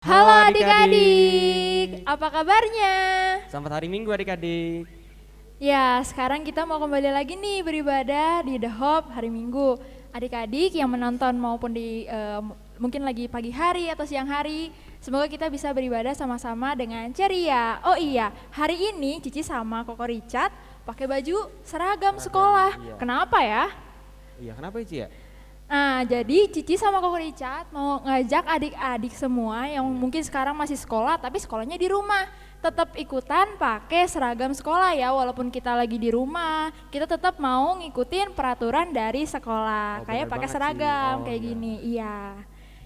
Halo Halo adik-adik, adik-adik. apa kabarnya? Selamat hari Minggu adik-adik. Ya, sekarang kita mau kembali lagi nih beribadah di The Hope hari Minggu. Adik-adik yang menonton maupun mungkin lagi pagi hari atau siang hari, semoga kita bisa beribadah sama-sama dengan ceria. Oh iya, hari ini Cici sama Koko Richard pakai baju seragam sekolah. Iya. Kenapa ya? Iya, kenapa Ici ya? Nah, jadi Cici sama Koko Richard mau ngajak adik-adik semua yang mungkin sekarang masih sekolah tapi sekolahnya di rumah. Tetap ikutan pakai seragam sekolah ya, walaupun kita lagi di rumah, kita tetap mau ngikutin peraturan dari sekolah. Oh, Kayak benar pakai banget sih. seragam Oh, kayak iya. gini. Iya.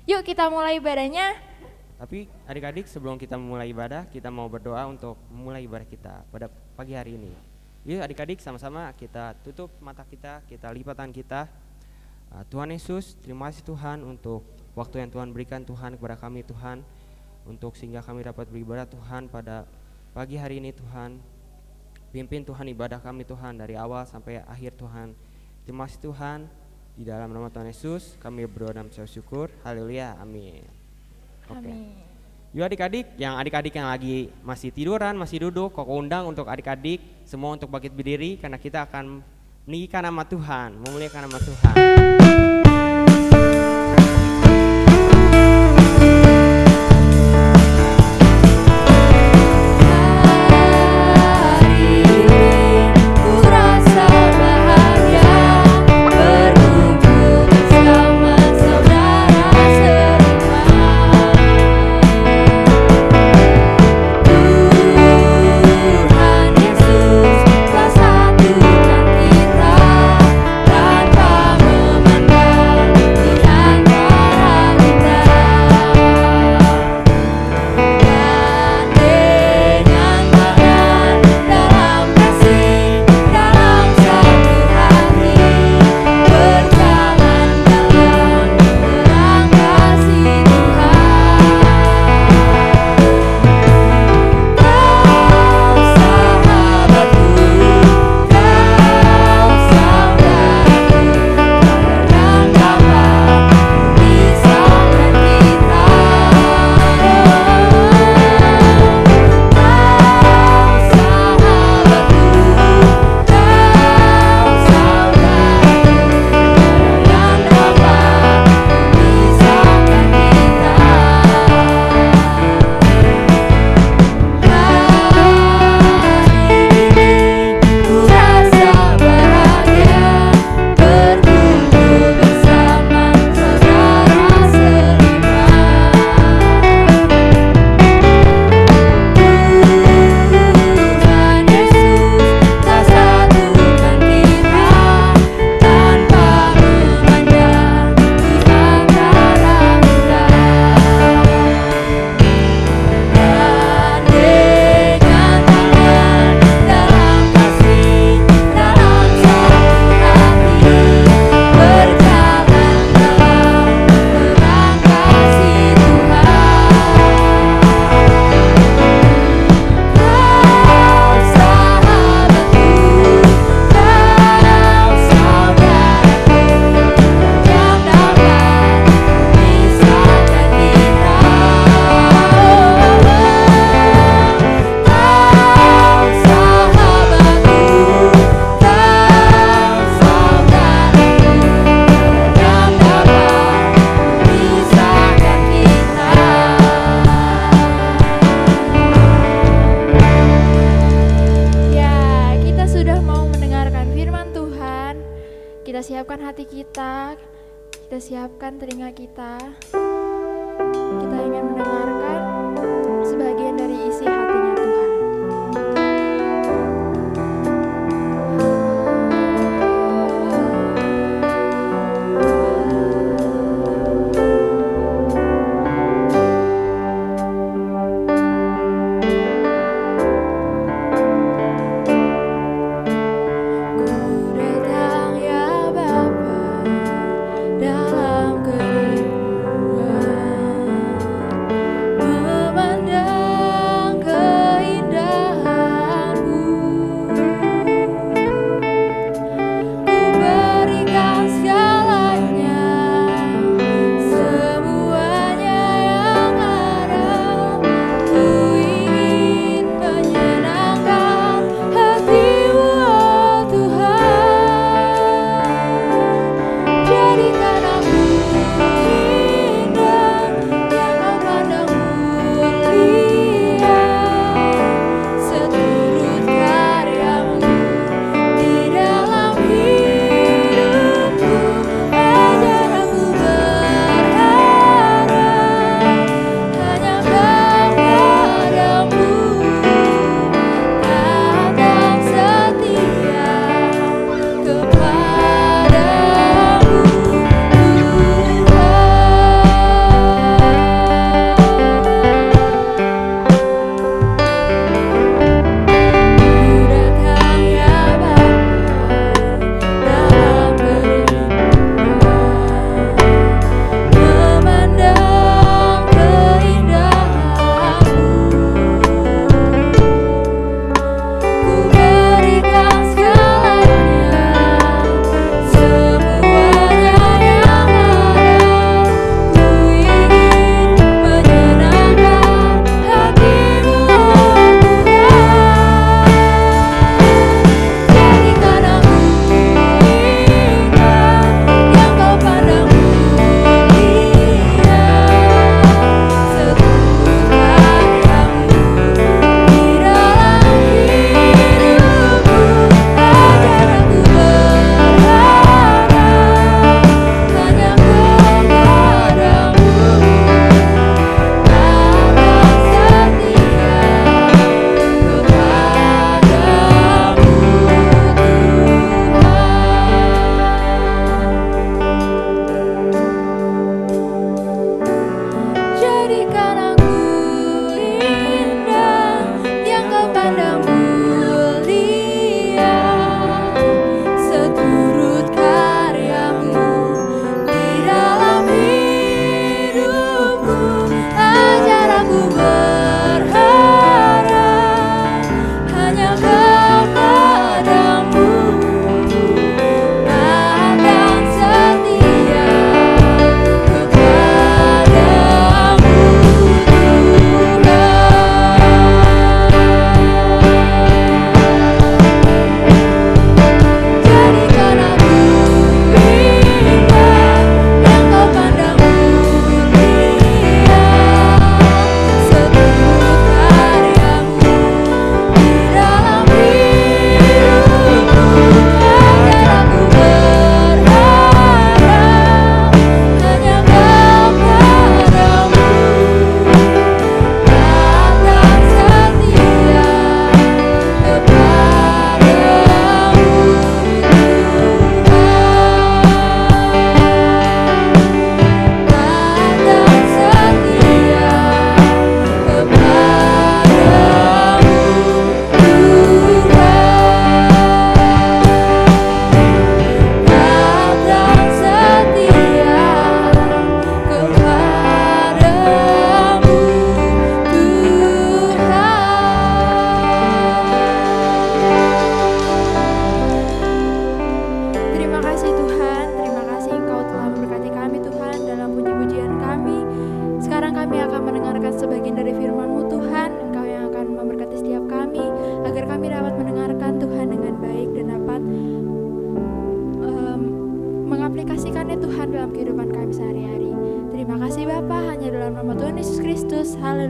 Yuk kita mulai ibadahnya. Tapi adik-adik sebelum kita memulai ibadah, kita mau berdoa untuk memulai ibadah kita pada pagi hari ini. Yuk adik-adik sama-sama kita tutup mata kita lipat tangan kita. Tuhan Yesus, terima kasih Tuhan untuk waktu yang Tuhan berikan Tuhan kepada kami Tuhan, untuk sehingga kami dapat beribadah Tuhan pada pagi hari ini Tuhan. Pimpin Tuhan ibadah kami Tuhan dari awal sampai akhir Tuhan. Terima kasih Tuhan, di dalam nama Tuhan Yesus kami berdoa dan bersyukur. Haleluya, amin. Oke. Amin. Yuk adik-adik yang lagi masih tiduran, masih duduk, Koko undang untuk adik-adik semua untuk bangkit berdiri karena kita akan meninggikan nama Tuhan, memuliakan nama Tuhan. Siapkan hati kita siapkan telinga kita ingin mendengarkan sebagian dari isi hatinya Tuhan.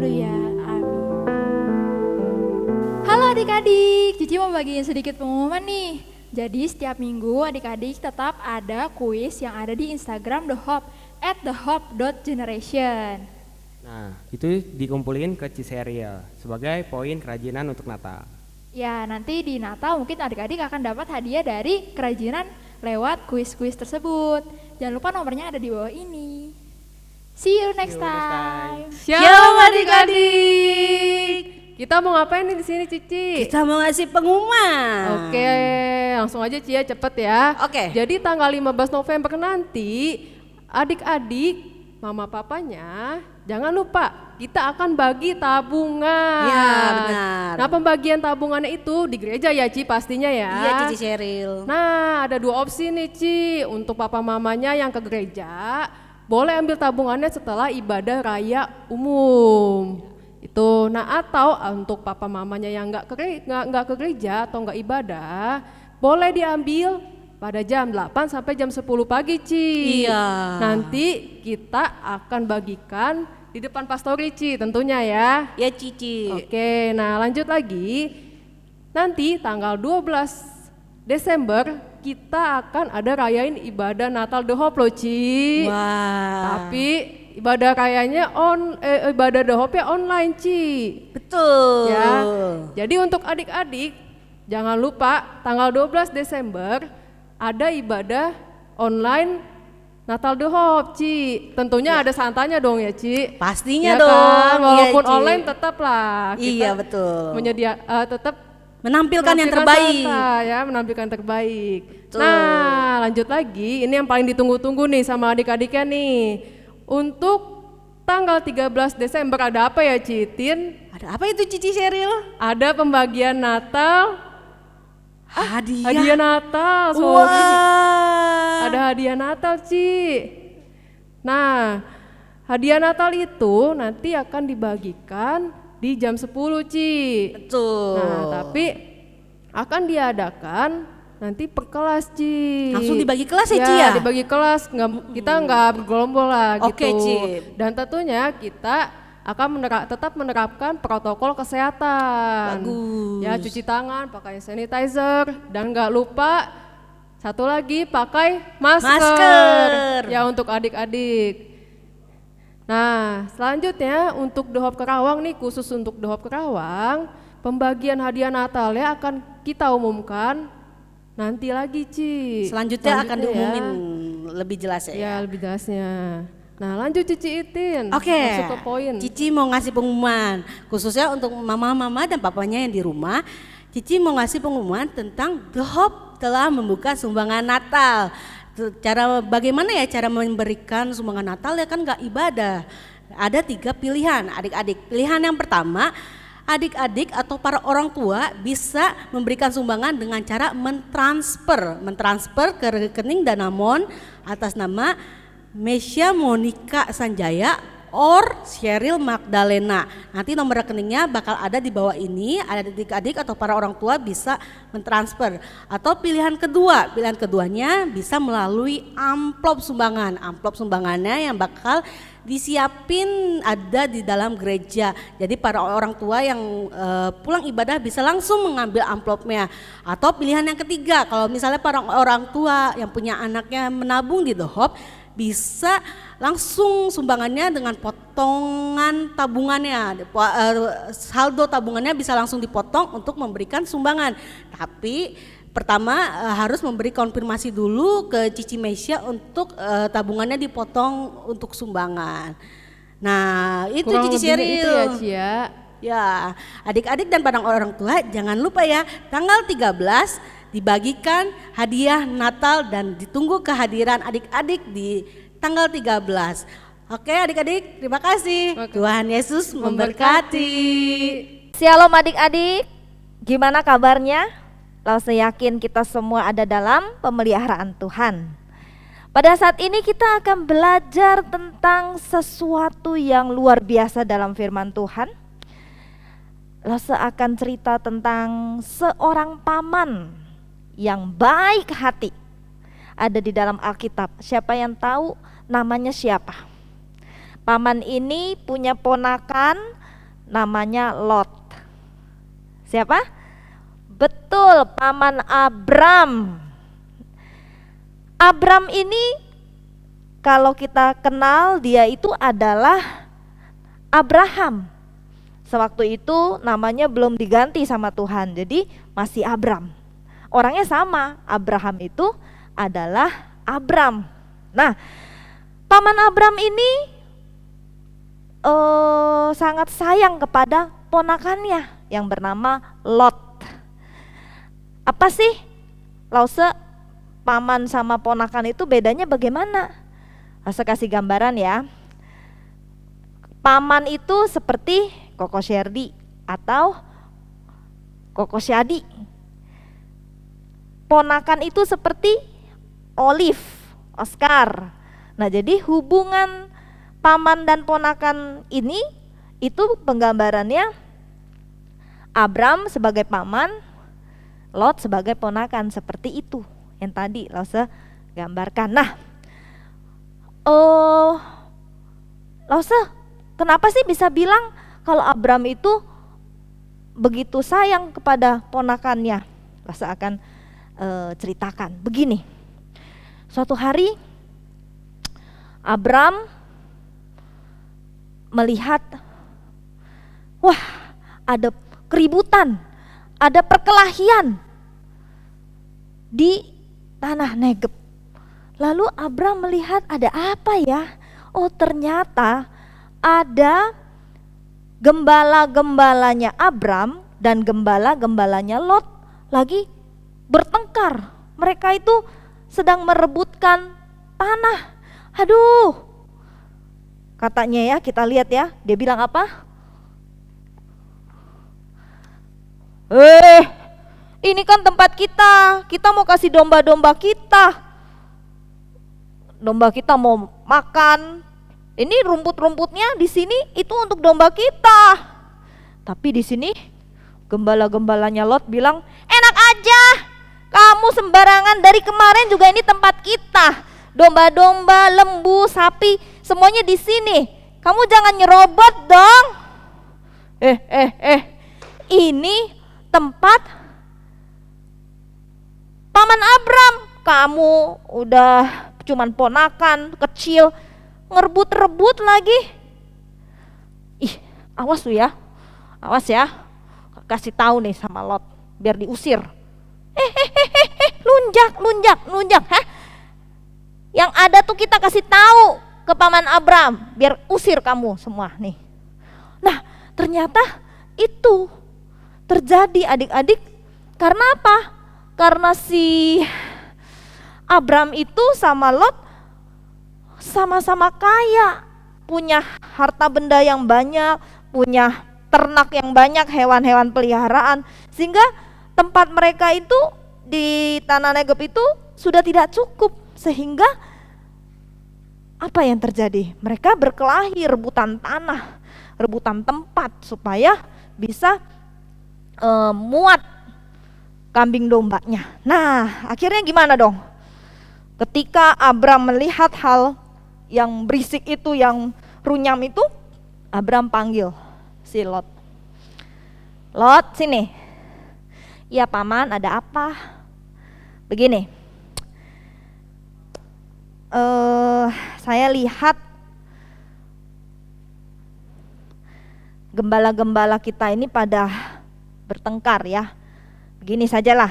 Haleluya. Amin. Halo adik-adik, Cici mau bagiin sedikit pengumuman nih. Jadi setiap minggu adik-adik tetap ada kuis yang ada di Instagram The Hope @thehope.generation. Nah, itu dikumpulin ke Ciserial sebagai poin kerajinan untuk Natal. Ya, nanti di Natal mungkin adik-adik akan dapat hadiah dari kerajinan lewat kuis-kuis tersebut. Jangan lupa nomornya ada di bawah ini. See you next time. Shalom adik-adik. Kita mau ngapain nih di sini, Cici? Kita mau ngasih pengumuman. Oke, langsung aja Cia, cepet ya. Oke. Jadi tanggal 15 November nanti adik-adik, mama papanya jangan lupa kita akan bagi tabungan. Ya, benar. Nah, pembagian tabungannya itu di gereja ya, Ci, pastinya ya. Iya, Cici Sheryl. Nah, ada 2 opsi nih, Ci. Untuk papa mamanya yang ke gereja, boleh ambil tabungannya setelah ibadah raya umum. Itu. Nah, atau untuk papa mamanya yang nggak ke gereja atau nggak ibadah, boleh diambil pada jam 8 sampai jam 10 pagi, Ci. Iya. Nanti kita akan bagikan di depan pastori, Ci, tentunya ya. Ya, Cici. Oke, nah lanjut lagi. Nanti tanggal 12 Desember kita akan ada rayain ibadah Natal The Hope loh, Ci. Wah. Tapi ibadah rayanya ibadah The Hope ya online, Ci. Betul. Ya. Jadi untuk adik-adik jangan lupa tanggal 12 Desember ada ibadah online Natal The Hope, Ci. Tentunya ada santanya dong ya, Ci. Pastinya Ya dong. kan? Walaupun Iya, Ci. online tetaplah kita Iya, betul. tetap Menampilkan yang menampilkan terbaik. Santa, ya, menampilkan terbaik. Betul. Nah, lanjut lagi. Ini yang paling ditunggu-tunggu nih sama adik-adiknya nih. Untuk tanggal 13 Desember ada apa ya, Citin? Ada apa itu, Cici Sheryl? Ada pembagian Natal. Hadiah. Hadiah Natal, Wah. sorry. Ada hadiah Natal, Ci. Nah, hadiah Natal itu nanti akan dibagikan di jam 10, Ci. Betul. Nah, tapi akan diadakan nanti per kelas, Ci. Langsung dibagi kelas ya, Ci, ya? Dibagi kelas, kita nggak bergelombol lah Oke, gitu. Ci. Dan tentunya kita akan tetap menerapkan protokol kesehatan. Bagus. Ya, cuci tangan, pakai sanitizer, dan nggak lupa satu lagi pakai masker. Ya, untuk adik-adik. Nah, selanjutnya untuk The Hope Kerawang nih, khusus untuk The Hope Kerawang, pembagian hadiah Natal ya akan kita umumkan nanti lagi, Ci. Selanjutnya akan ya. diumumin lebih jelas ya. Ya, lebih jelasnya. Nah, lanjut Cici Itin. Oke, Masuk ke poin. Cici mau ngasih pengumuman khususnya untuk mama-mama dan papanya yang di rumah. Cici mau ngasih pengumuman tentang The Hope telah membuka sumbangan Natal. Cara bagaimana ya cara memberikan sumbangan Natal ya kan nggak ibadah. Ada 3 pilihan adik-adik. Pilihan yang pertama, adik-adik atau para orang tua bisa memberikan sumbangan dengan cara mentransfer ke rekening Danamon atas nama Mesya Monica Sanjaya or Sheryl Magdalena. Nanti nomor rekeningnya bakal ada di bawah ini. Ada adik-adik atau para orang tua bisa mentransfer. Atau pilihan keduanya bisa melalui amplop sumbangan. Amplop sumbangannya yang bakal disiapin ada di dalam gereja. Jadi para orang tua yang pulang ibadah bisa langsung mengambil amplopnya. Atau pilihan yang ketiga, kalau misalnya para orang tua yang punya anaknya menabung di The Hope, bisa langsung sumbangannya dengan potongan tabungannya, saldo tabungannya bisa langsung dipotong untuk memberikan sumbangan. Tapi pertama harus memberi konfirmasi dulu ke Cici Mesya untuk tabungannya dipotong untuk sumbangan. Nah itu Kurang Cici lebihnya Sheryl. itu ya, Cia. Ya, adik-adik dan para orang tua jangan lupa ya, tanggal 13 dibagikan hadiah Natal dan ditunggu kehadiran adik-adik di tanggal 13. Oke adik-adik, terima kasih. Oke. Tuhan Yesus memberkati. Shalom adik-adik, gimana kabarnya? Lause yakin kita semua ada dalam pemeliharaan Tuhan. Pada saat ini kita akan belajar tentang sesuatu yang luar biasa dalam firman Tuhan. Lause akan cerita tentang seorang paman yang baik hati. Ada di dalam Alkitab. Siapa yang tahu namanya siapa? Paman ini punya ponakan namanya Lot. Siapa? Betul, paman Abram. Abram ini kalau kita kenal dia itu adalah Abraham. Sewaktu itu namanya belum diganti sama Tuhan, jadi masih Abram. Orangnya sama, Abraham itu adalah Abram. Nah, paman Abram ini sangat sayang kepada ponakannya yang bernama Lot. Apa sih Lause paman sama ponakan itu bedanya bagaimana? Lause kasih gambaran ya. Paman itu seperti Koko Sherdi atau Koko Syadi. Ponakan itu seperti Olive, Oscar. Nah, jadi hubungan paman dan ponakan ini itu penggambarannya Abram sebagai paman, Lot sebagai ponakan, seperti itu yang tadi Lause gambarkan. Nah, Lause kenapa sih bisa bilang kalau Abram itu begitu sayang kepada ponakannya? Lause akan ceritakan begini. Suatu hari Abram melihat, wah, ada keributan, ada perkelahian di tanah Negeb. Lalu Abram melihat, ada apa ya? Oh, ternyata ada gembala-gembalanya Abram dan gembala-gembalanya Lot lagi bertengkar. Mereka itu sedang merebutkan tanah. Aduh, katanya ya, kita lihat ya, dia bilang apa? Ini kan tempat kita mau kasih domba-domba kita. Domba kita mau makan. Ini rumput-rumputnya di sini itu untuk domba kita. Tapi di sini gembala-gembalanya Lot bilang, enak aja, kamu sembarangan, dari kemarin juga ini tempat kita. Domba-domba, lembu, sapi, semuanya di sini. Kamu jangan nyerobot dong. Ini tempat paman Abram. Kamu udah cuman ponakan kecil, ngerebut-rebut lagi. Ih, awas lu ya. Awas ya. Kasih tahu nih sama Lot biar diusir. Lunjak. Hah? Yang ada tuh kita kasih tahu ke paman Abram biar usir kamu semua nih. Nah, ternyata itu terjadi adik-adik. Karena apa? Karena si Abram itu sama Lot sama-sama kaya, punya harta benda yang banyak, punya ternak yang banyak, hewan-hewan peliharaan, sehingga tempat mereka itu di tanah Negeb itu sudah tidak cukup, sehingga apa yang terjadi? Mereka berkelahi, rebutan tanah, rebutan tempat supaya bisa muat kambing dombanya. Nah, akhirnya gimana dong? Ketika Abram melihat hal yang berisik itu, yang runyam itu, Abram panggil si Lot. Lot, sini. Iya paman, ada apa? Begini, saya lihat gembala-gembala kita ini pada bertengkar ya. Begini sajalah,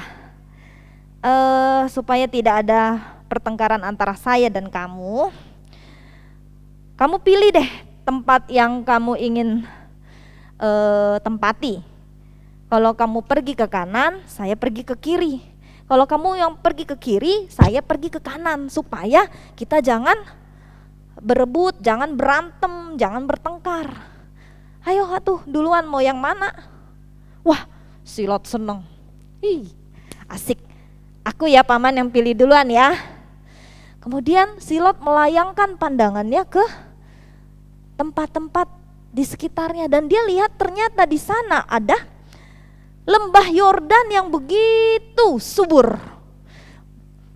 supaya tidak ada pertengkaran antara saya dan kamu pilih deh tempat yang kamu ingin tempati. Kalau kamu pergi ke kanan, saya pergi ke kiri. Kalau kamu yang pergi ke kiri, saya pergi ke kanan, supaya kita jangan berebut, jangan berantem, jangan bertengkar. Ayo atuh, duluan mau yang mana? Wah, si Lot seneng. Ih, asik. Aku ya paman yang pilih duluan ya. Kemudian si Lot melayangkan pandangannya ke tempat-tempat di sekitarnya, dan dia lihat ternyata di sana ada lembah Yordan yang begitu subur.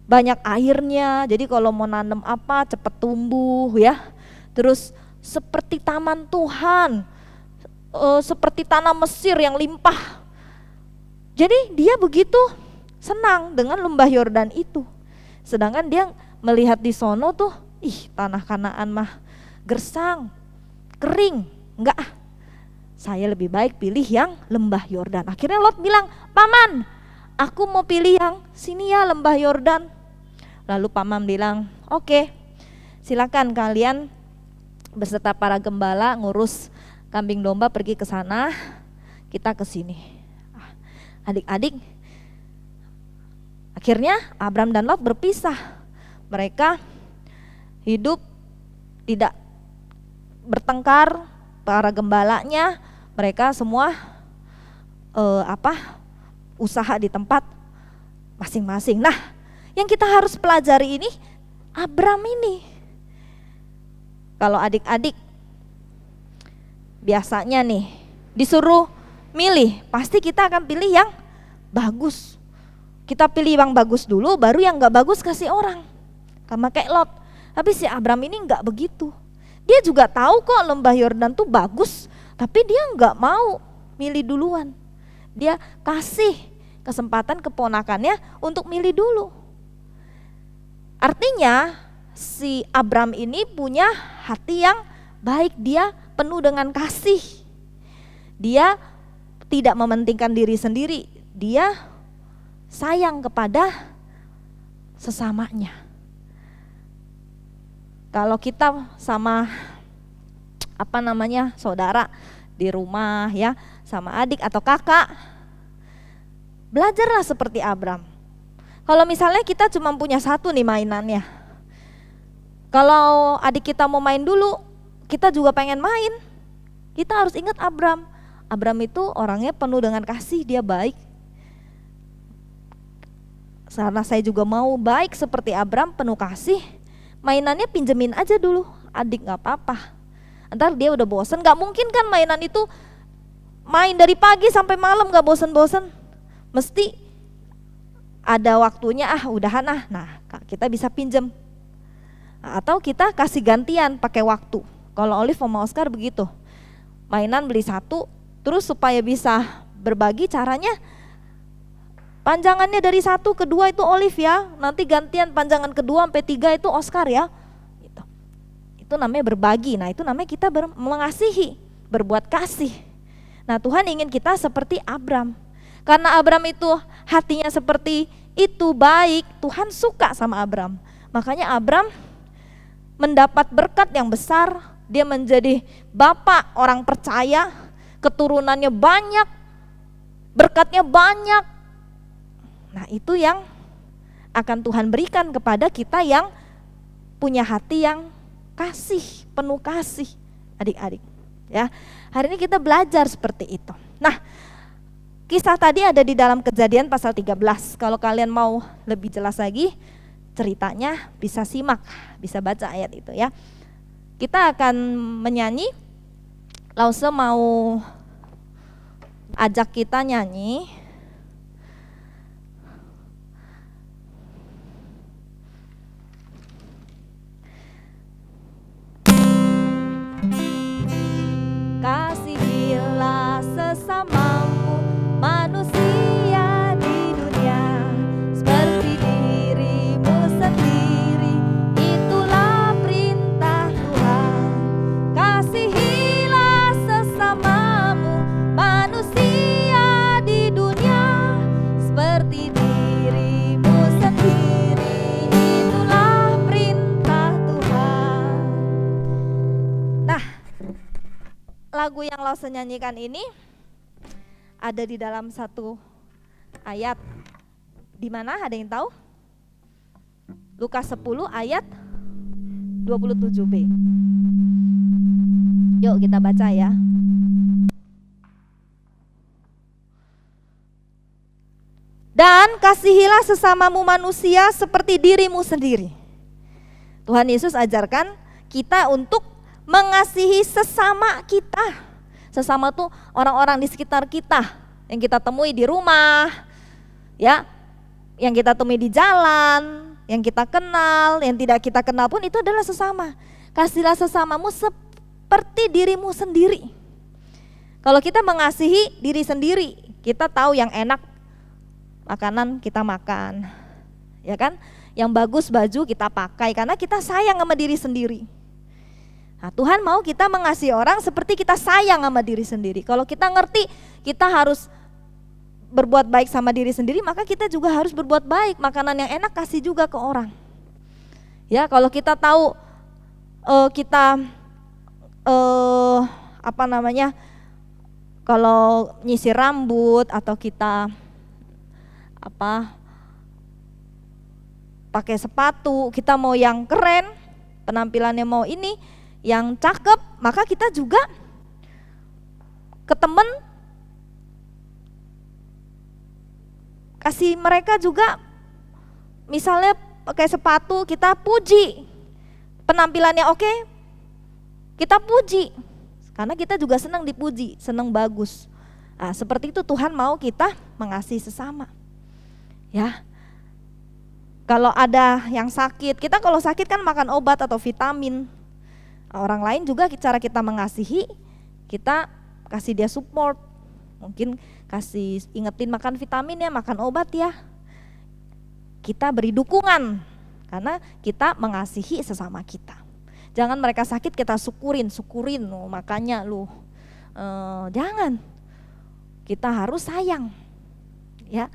Banyak airnya, jadi kalau mau nanam apa cepat tumbuh ya. Terus seperti taman Tuhan, seperti tanah Mesir yang limpah. Jadi dia begitu senang dengan lembah Yordan itu. Sedangkan dia melihat di sono tuh, tanah Kanaan mah gersang, kering. Enggak, saya lebih baik pilih yang lembah Yordan. Akhirnya Lot bilang, "Paman, aku mau pilih yang sini ya, lembah Yordan." Lalu paman bilang, "Oke, silakan kalian beserta para gembala ngurus kambing domba pergi ke sana, kita ke sini." Adik-adik, akhirnya Abram dan Lot berpisah. Mereka hidup tidak bertengkar, para gembalanya mereka semua usaha di tempat masing-masing. Nah, yang kita harus pelajari ini Abram ini. Kalau adik-adik biasanya nih disuruh milih, pasti kita akan pilih yang bagus. Kita pilih yang bagus dulu, baru yang gak bagus kasih orang. Sama kayak Lot. Tapi si Abram ini gak begitu. Dia juga tahu kok lembah Yordan tuh bagus, tapi dia gak mau milih duluan. Dia kasih kesempatan keponakannya untuk milih dulu. Artinya si Abram ini punya hati yang baik, dia penuh dengan kasih. Dia tidak mementingkan diri sendiri, dia sayang kepada sesamanya. Kalau kita sama saudara di rumah ya, sama adik atau kakak, belajarlah seperti Abram. Kalau misalnya kita cuma punya satu nih mainannya, kalau adik kita mau main dulu, kita juga pengen main, kita harus ingat Abram. Abram itu orangnya penuh dengan kasih, dia baik. Karena saya juga mau baik seperti Abram, penuh kasih, mainannya pinjemin aja dulu, adik gak apa-apa. Ntar dia udah bosen, gak mungkin kan mainan itu main dari pagi sampai malam gak bosen-bosen. Mesti ada waktunya, udahan. Nah, kita bisa pinjem. Atau kita kasih gantian pakai waktu. Kalau Olive sama Oscar begitu, mainan beli satu, terus supaya bisa berbagi caranya panjangannya dari 1 ke 2 itu Olive ya, nanti gantian panjangan kedua sampai 3 itu Oscar ya. Gitu. Itu namanya berbagi. Nah, itu namanya kita mengasihi, berbuat kasih. Nah, Tuhan ingin kita seperti Abram. Karena Abram itu hatinya seperti itu baik, Tuhan suka sama Abram. Makanya Abram mendapat berkat yang besar, dia menjadi bapak orang percaya, keturunannya banyak, berkatnya banyak. Nah, itu yang akan Tuhan berikan kepada kita yang punya hati yang kasih, penuh kasih, adik-adik. Ya, hari ini kita belajar seperti itu. Nah, kisah tadi ada di dalam Kejadian pasal 13. Kalau kalian mau lebih jelas lagi ceritanya, bisa simak, bisa baca ayat itu ya. Kita akan menyanyi. Lause mau ajak kita nyanyi. Kasihilah sesamamu manusia di dunia seperti dirimu sendiri, itulah perintah Tuhan. Kasihilah sesamamu manusia di dunia seperti dirimu sendiri, itulah perintah Tuhan. Nah, lagu yang Lause nyanyikan ini ada di dalam satu ayat. Di mana ada yang tahu? Lukas 10 ayat 27b. Yuk kita baca ya. Dan kasihilah sesamamu manusia seperti dirimu sendiri. Tuhan Yesus ajarkan kita untuk mengasihi sesama kita. Sesama tuh orang-orang di sekitar kita, yang kita temui di rumah, ya, yang kita temui di jalan, yang kita kenal, yang tidak kita kenal pun itu adalah sesama. Kasihlah sesamamu seperti dirimu sendiri. Kalau kita mengasihi diri sendiri, kita tahu yang enak makanan kita makan, ya kan? Yang bagus baju kita pakai karena kita sayang sama diri sendiri. Nah, Tuhan mau kita mengasihi orang seperti kita sayang sama diri sendiri. Kalau kita ngerti kita harus berbuat baik sama diri sendiri, maka kita juga harus berbuat baik. Makanan yang enak kasih juga ke orang. Ya, kalau kita tahu kita kalau nyisir rambut atau kita pakai sepatu, kita mau yang keren, penampilannya mau ini, yang cakep, maka kita juga ke temen kasih mereka juga, misalnya pakai sepatu kita puji, penampilannya oke, kita puji, karena kita juga senang dipuji, senang bagus. Nah, seperti itu Tuhan mau kita mengasihi sesama. Ya, kalau ada yang sakit, kita kalau sakit kan makan obat atau vitamin. Orang lain juga cara kita mengasihi, kita kasih dia support, mungkin kasih ingetin makan vitamin ya, makan obat ya. Kita beri dukungan karena kita mengasihi sesama kita. Jangan mereka sakit kita syukurin, makanya lu jangan. Kita harus sayang. Ya.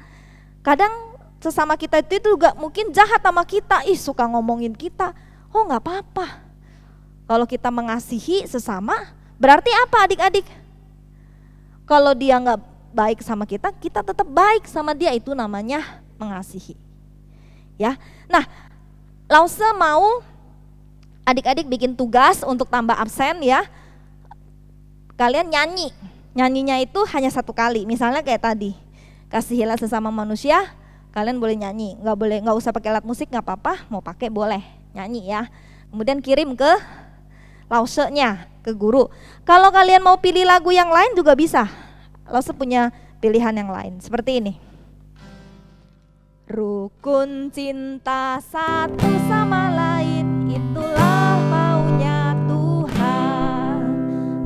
Kadang sesama kita itu juga mungkin jahat sama kita, suka ngomongin kita. Oh, nggak apa-apa. Kalau kita mengasihi sesama, berarti apa adik-adik? Kalau dia nggak baik sama kita tetap baik sama dia, itu namanya mengasihi. Ya, nah, Lause mau adik-adik bikin tugas untuk tambah absen ya. Kalian nyanyinya itu hanya satu kali. Misalnya kayak tadi, kasihilah sesama manusia, kalian boleh nyanyi. Nggak usah pakai alat musik, nggak apa-apa. Mau pakai boleh nyanyi ya. Kemudian kirim ke Lause-nya, ke guru. Kalau kalian mau pilih lagu yang lain juga bisa. Lause punya pilihan yang lain. Seperti ini. Rukun cinta satu sama lain, itulah maunya Tuhan.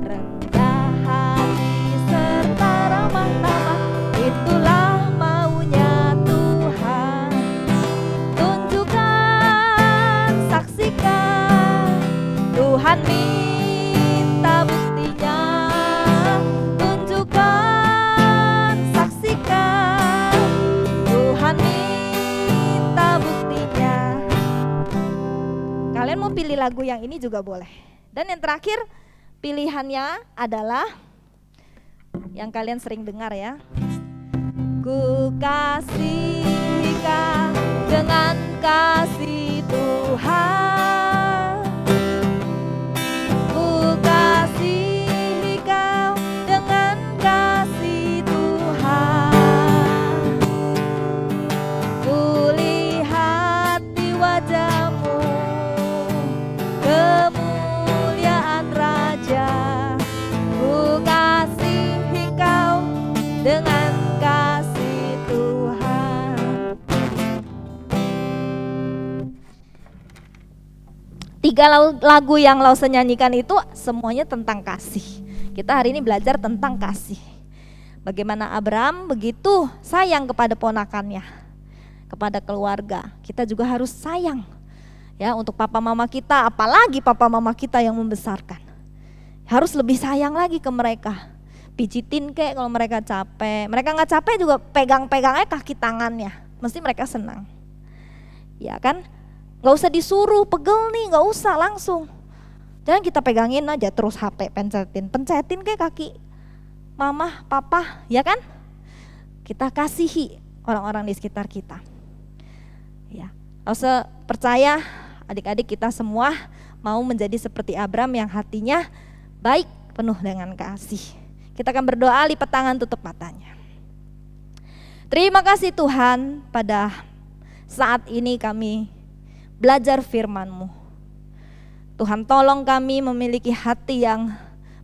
Rendah hati serta ramah tamah, itulah maunya Tuhan. Tunjukkan, saksikan, Tuhan minta buktinya. Tunjukkan, saksikan, Tuhan minta buktinya. Kalian mau pilih lagu yang ini juga boleh. Dan yang terakhir pilihannya adalah yang kalian sering dengar ya. Ku kasih kau dengan kasih Tuhan. Ku kasih kau dengan kasih Tuhan. Ku lihat di wajahmu kemuliaan Raja. Ku kasih kau dengan kasih Tuhan. Tiga lagu yang Lause nyanyikan itu semuanya tentang kasih. Kita hari ini belajar tentang kasih. Bagaimana Abraham begitu sayang kepada ponakannya, kepada keluarga. Kita juga harus sayang ya untuk papa mama kita, apalagi papa mama kita yang membesarkan. Harus lebih sayang lagi ke mereka. Pijitin kek kalau mereka capek. Mereka nggak capek juga pegang-pegangnya kaki tangannya. Mesti mereka senang. Ya kan? Nggak usah disuruh, pegel nih, nggak usah langsung. Jangan kita pegangin aja terus HP, pencetin kayak kaki mama, papa, ya kan? Kita kasihi orang-orang di sekitar kita. Ya, Lause percaya adik-adik kita semua mau menjadi seperti Abraham yang hatinya baik, penuh dengan kasih. Kita akan berdoa, lipat tangan, tutup matanya. Terima kasih Tuhan, pada saat ini kami belajar firman-Mu. Tuhan, tolong kami memiliki hati yang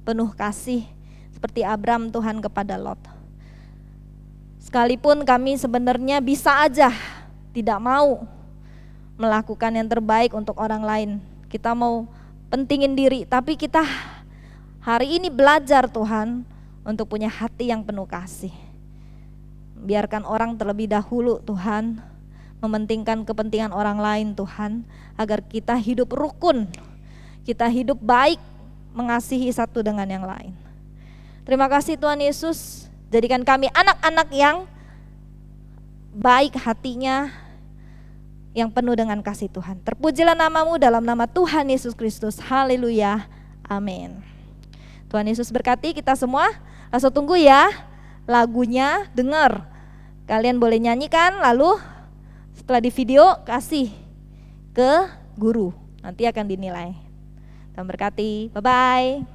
penuh kasih seperti Abraham Tuhan kepada Lot. Sekalipun kami sebenarnya bisa aja tidak mau melakukan yang terbaik untuk orang lain. Kita mau pentingin diri, tapi kita hari ini belajar Tuhan untuk punya hati yang penuh kasih. Biarkan orang terlebih dahulu Tuhan, mementingkan kepentingan orang lain Tuhan, agar kita hidup rukun, kita hidup baik, mengasihi satu dengan yang lain. Terima kasih Tuhan Yesus, jadikan kami anak-anak yang baik hatinya, yang penuh dengan kasih Tuhan. Terpujilah namamu dalam nama Tuhan Yesus Kristus. Haleluya. Amin. Tuhan Yesus berkati kita semua. Langsung tunggu ya lagunya, dengar. Kalian boleh nyanyikan, lalu setelah di video kasih ke guru. Nanti akan dinilai. Tuhan berkati. Bye-bye.